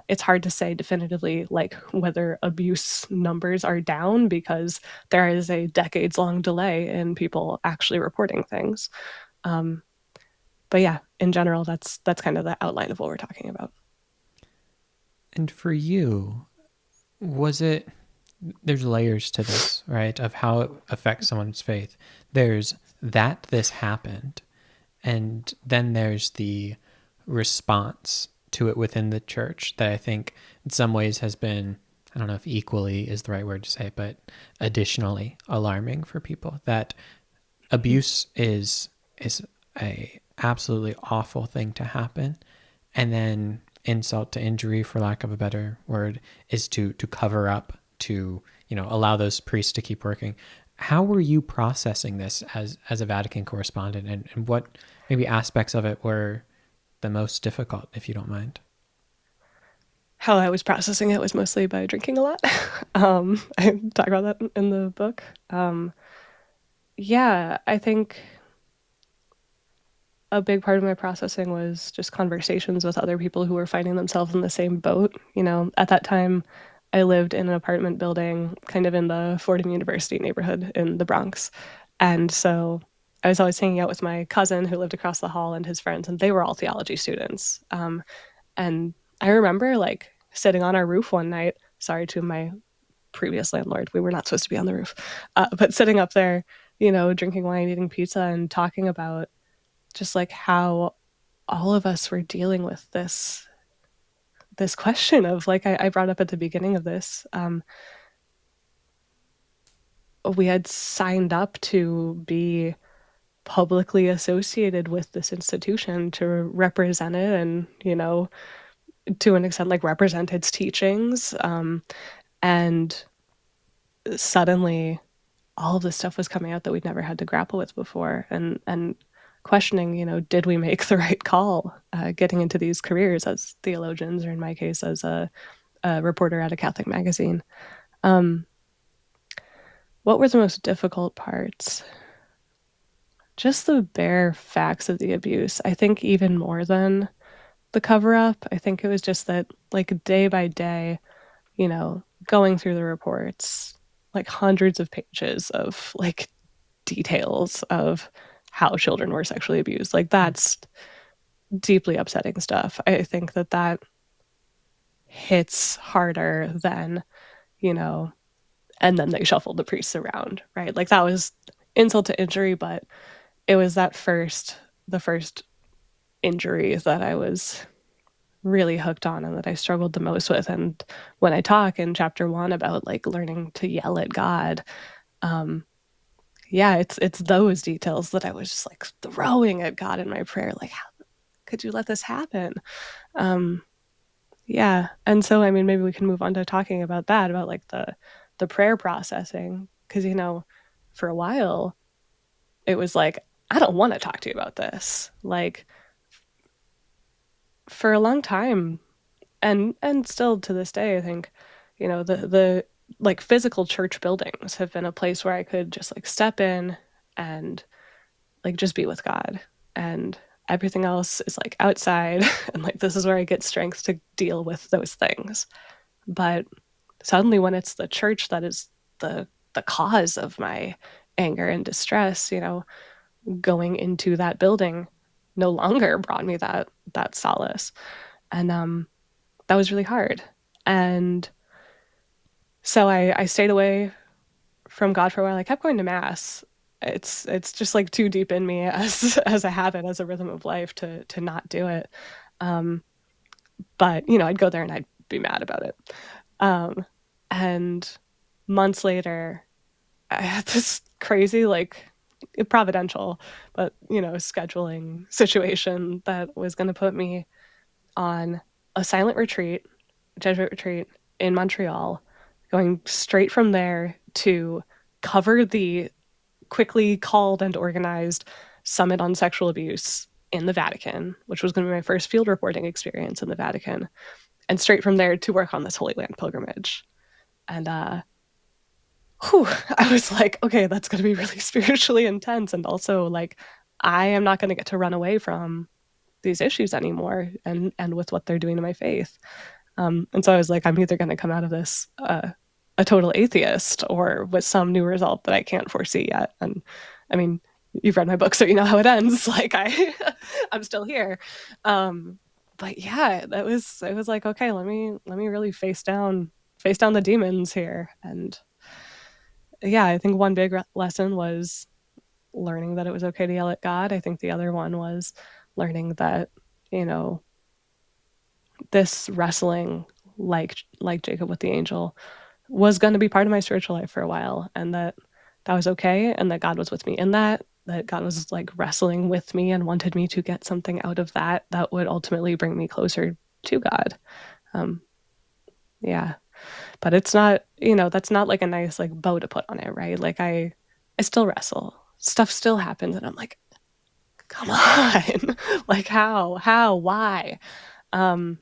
It's hard to say definitively like whether abuse numbers are down because there is a decades long delay in people actually reporting things. Um, but yeah, in general, that's kind of the outline of what we're talking about. And for you, was it, there's layers to this, right? Of how it affects someone's faith. There's that this happened, and then there's the response to it within the church that I think in some ways has been, I don't know if equally is the right word to say, but additionally alarming for people. That abuse is a absolutely awful thing to happen, and then insult to injury, for lack of a better word, is to cover up, to allow those priests to keep working. How were you processing this as a Vatican correspondent, and what maybe aspects of it were the most difficult, if you don't mind? How I was processing it was mostly by drinking a lot. I talk about that in the book. Yeah, I think a big part of my processing was just conversations with other people who were finding themselves in the same boat. At that time, I lived in an apartment building kind of in the Fordham University neighborhood in the Bronx. And so I was always hanging out with my cousin who lived across the hall and his friends, and they were all theology students. And I remember like sitting on our roof one night, sorry to my previous landlord, we were not supposed to be on the roof, but sitting up there, drinking wine, eating pizza, and talking about just like how all of us were dealing with this question of like I brought up at the beginning of this. We had signed up to be publicly associated with this institution to represent it and to an extent like represent its teachings, and suddenly all of this stuff was coming out that we'd never had to grapple with before, and questioning, did we make the right call getting into these careers as theologians, or in my case, as a reporter at a Catholic magazine. Um, what were the most difficult parts? Just the bare facts of the abuse. I think even more than the cover up. I think it was just that, like, day by day, going through the reports, like hundreds of pages of like details of how children were sexually abused. Like, that's deeply upsetting stuff. I think that hits harder than, you know, and then they shuffled the priests around, right? Like, that was insult to injury, but it was the first injury that I was really hooked on and that I struggled the most with. And when I talk in chapter 1 about like learning to yell at God, um, yeah, it's those details that I was just like throwing at God in my prayer, like, how could you let this happen? Um, yeah, and so I mean, maybe we can move on to talking about that, about like the prayer processing, because for a while it was like, I don't want to talk to you about this. Like, for a long time, and still to this day, I think, the like physical church buildings have been a place where I could just like step in and like just be with God, and everything else is like outside and like this is where I get strength to deal with those things. But suddenly when it's the church that is the cause of my anger and distress, going into that building no longer brought me that solace. And that was really hard. And so I stayed away from God for a while. I kept going to mass. It's just like too deep in me as a habit, as a rhythm of life to not do it. Um, but I'd go there and I'd be mad about it. Um, And months later, I had this crazy, like, providential, but, scheduling situation that was going to put me on a silent retreat, Jesuit retreat in Montreal, going straight from there to cover the quickly called and organized Summit on Sexual Abuse in the Vatican, which was going to be my first field reporting experience in the Vatican, and straight from there to work on this Holy Land pilgrimage. And whew, I was like, okay, that's going to be really spiritually intense. And also, like, I am not going to get to run away from these issues anymore and with what they're doing to my faith. And so I was like, I'm either going to come out of this a total atheist or with some new result that I can't foresee yet. And I mean, you've read my book, so you know how it ends. Like I'm still here. But yeah, it was like, okay, let me really face down the demons here. And yeah, I think one big lesson was learning that it was okay to yell at God. I think the other one was learning that, you know, this wrestling like Jacob with the angel was going to be part of my spiritual life for a while, and that that was okay, and that God was with me in that God was like wrestling with me and wanted me to get something out of that that would ultimately bring me closer to God. Um, yeah, but it's not, that's not like a nice like bow to put on it, right? Like I still wrestle. Stuff still happens, and I'm like, come on, like why? Um,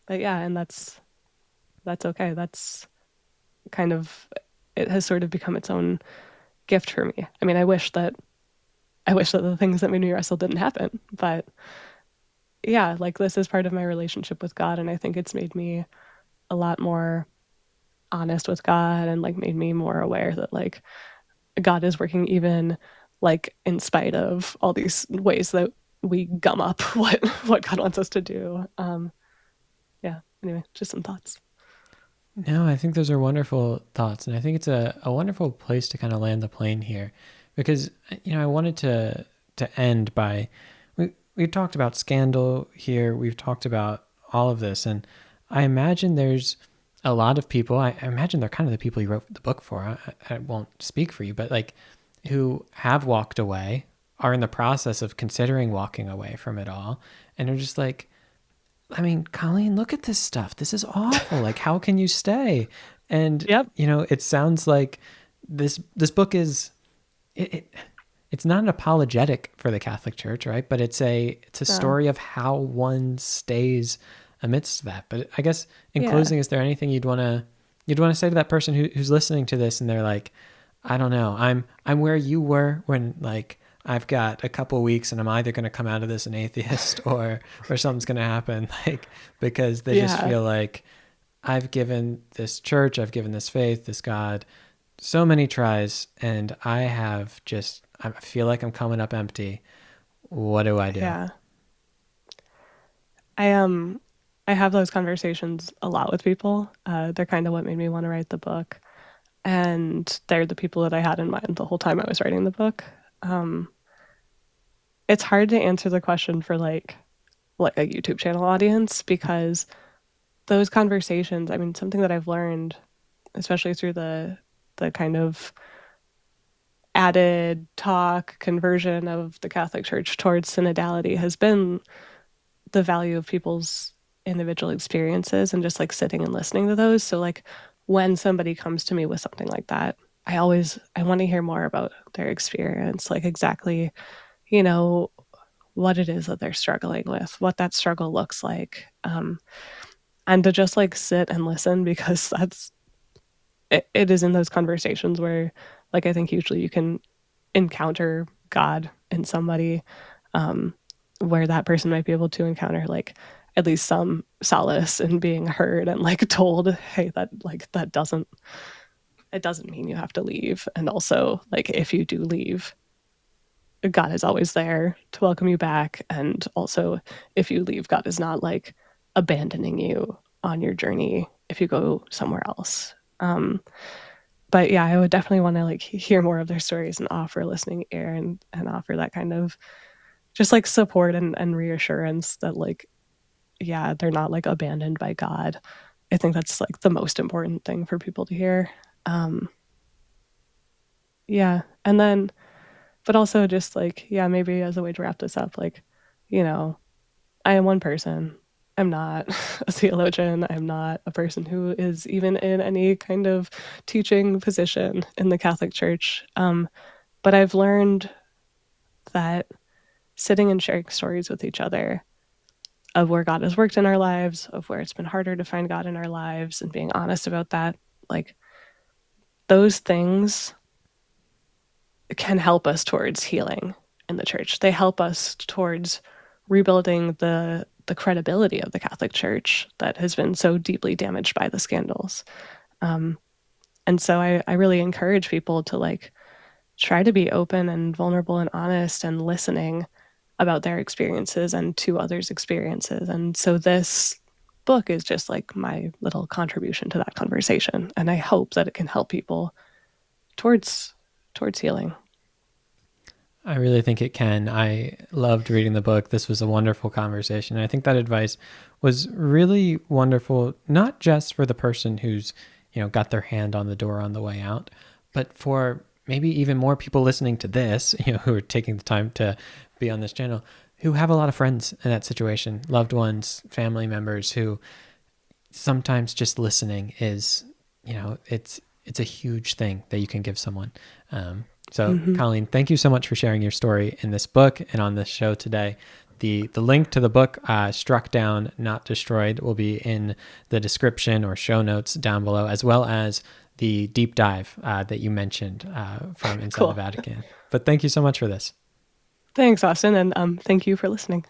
but yeah, and that's okay. That's kind of it has sort of become its own gift for me. I mean, I wish that the things that made me wrestle didn't happen, but yeah, like this is part of my relationship with God, and I think it's made me a lot more honest with God and like made me more aware that like God is working even like in spite of all these ways that we gum up what God wants us to do. Yeah. Anyway, just some thoughts. No, I think those are wonderful thoughts. And I think it's a wonderful place to kind of land the plane here because, I wanted to end by, we've talked about scandal here. We've talked about all of this. And I imagine there's a lot of people, I imagine they're kind of the people you wrote the book for. I won't speak for you, but like who have walked away, are in the process of considering walking away from it all. And are just like, I mean, Colleen, look at this stuff. This is awful. Like, how can you stay? And Yep. it sounds like this book is it it's not an apologetic for the Catholic Church, right? But it's a So, story of how one stays amidst that. But I guess in yeah. closing, is there anything you'd want to say to that person who's listening to this and they're like, I don't know, I'm where you were when like I've got a couple weeks and I'm either going to come out of this an atheist or something's going to happen, like because they just Yeah. feel like I've given this church, I've given this faith, this God so many tries, and I feel like I'm coming up empty. What do I do? Yeah. I I have those conversations a lot with people. They're kind of what made me want to write the book. And they're the people that I had in mind the whole time I was writing the book. Um, it's hard to answer the question for like a YouTube channel audience because those conversations, I mean, something that I've learned, especially through the kind of added talk conversion of the Catholic Church towards synodality has been the value of people's individual experiences and just like sitting and listening to those. So like when somebody comes to me with something like that, I want to hear more about their experience, like exactly, you know, what it is that they're struggling with, what that struggle looks like. And to just like sit and listen because it is in those conversations where like I think usually you can encounter God in somebody, um, where that person might be able to encounter like at least some solace in being heard and like told, hey, that like that doesn't it doesn't mean you have to leave. And also like if you do leave, God is always there to welcome you back. And also if you leave, God is not like abandoning you on your journey if you go somewhere else. But yeah, I would definitely want to like hear more of their stories and offer a listening ear and offer that kind of just like support and reassurance that like, yeah, they're not like abandoned by God. I think that's like the most important thing for people to hear. Um, yeah. And then, but also just like, yeah, maybe as a way to wrap this up, like, you know, I am one person. I'm not a theologian. I'm not a person who is even in any kind of teaching position in the Catholic Church. But I've learned that sitting and sharing stories with each other of where God has worked in our lives, of where it's been harder to find God in our lives, and being honest about that, like those things can help us towards healing in the church. They help us towards rebuilding the credibility of the Catholic Church that has been so deeply damaged by the scandals. Um, and so I really encourage people to like try to be open and vulnerable and honest and listening about their experiences and to others' experiences. And so this book is just like my little contribution to that conversation. And I hope that it can help people towards healing. I really think it can. I loved reading the book. This was a wonderful conversation. I think that advice was really wonderful, not just for the person who's, got their hand on the door on the way out, but for maybe even more people listening to this, who are taking the time to be on this channel, who have a lot of friends in that situation, loved ones, family members who sometimes just listening is, it's a huge thing that you can give someone. So, Mm-hmm. Colleen, thank you so much for sharing your story in this book and on this show today. The link to the book, Struck Down, Not Destroyed, will be in the description or show notes down below, as well as the deep dive that you mentioned from Inside the Cool. Vatican. But thank you so much for this. Thanks, Austin, and thank you for listening.